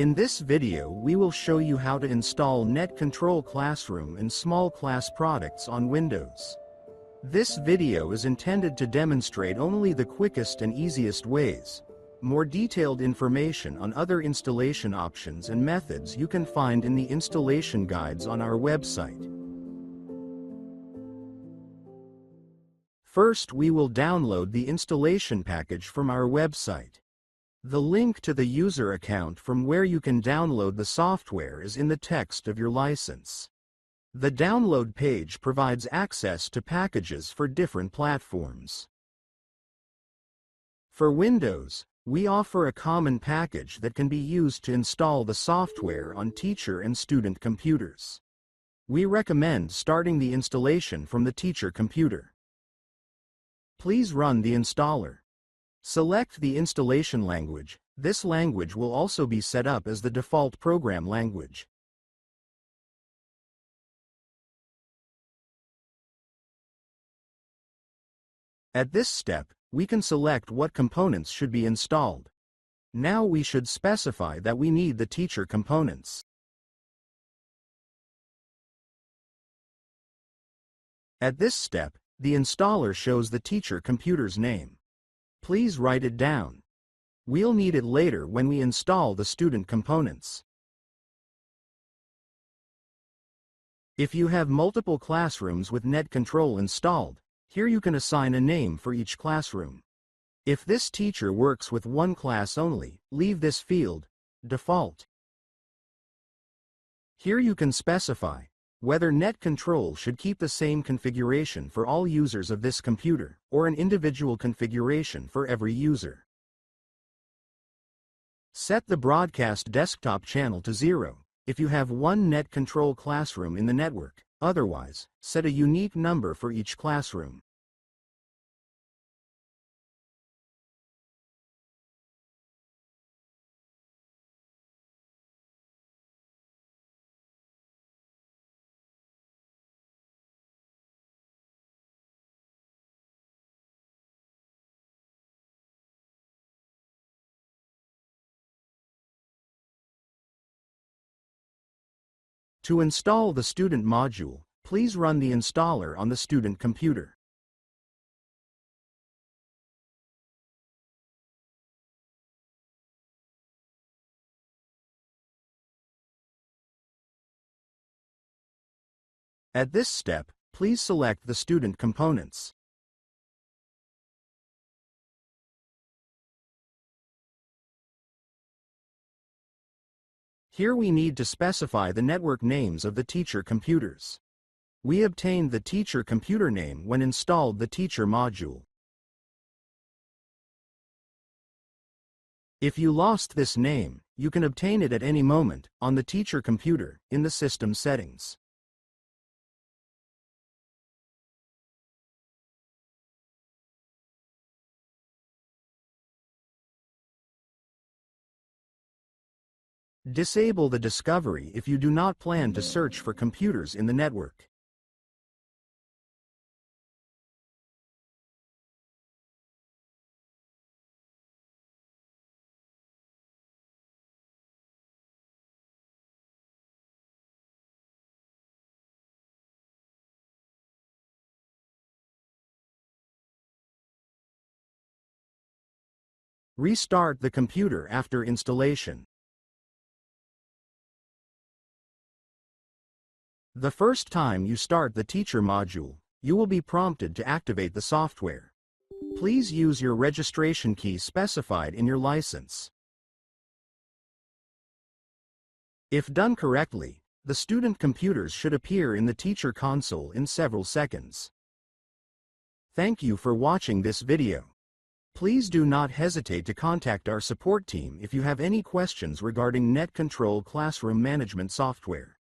In this video we will show you how to install Net Control Classroom and SmallClass products on Windows. This video is intended to demonstrate only the quickest and easiest ways. More detailed information on other installation options and methods you can find in the installation guides on our website. First, we will download the installation package from our website. The link to the user account from where you can download the software is in the text of your license. The download page provides access to packages for different platforms. For Windows, we offer a common package that can be used to install the software on teacher and student computers. We recommend starting the installation from the teacher computer. Please run the installer. Select the installation language. This language will also be set up as the default program language. At this step, we can select what components should be installed. Now we should specify that we need the teacher components. At this step, the installer shows the teacher computer's name. Please write it down. We'll need it later when we install the student components. If you have multiple classrooms with Net Control installed, here you can assign a name for each classroom. If this teacher works with one class only, leave this field, Default. Here you can specify whether Net Control should keep the same configuration for all users of this computer, or an individual configuration for every user. Set the broadcast desktop channel to 0, if you have one Net Control classroom in the network. Otherwise, set a unique number for each classroom. To install the student module, please run the installer on the student computer. At this step, please select the student components. Here we need to specify the network names of the teacher computers. We obtained the teacher computer name when installed the teacher module. If you lost this name, you can obtain it at any moment on the teacher computer in the system settings. Disable the discovery if you do not plan to search for computers in the network. Restart the computer after installation. The first time you start the teacher module, you will be prompted to activate the software. Please use your registration key specified in your license. If done correctly, the student computers should appear in the teacher console in several seconds. Thank you for watching this video. Please do not hesitate to contact our support team if you have any questions regarding Net Control Classroom Management software.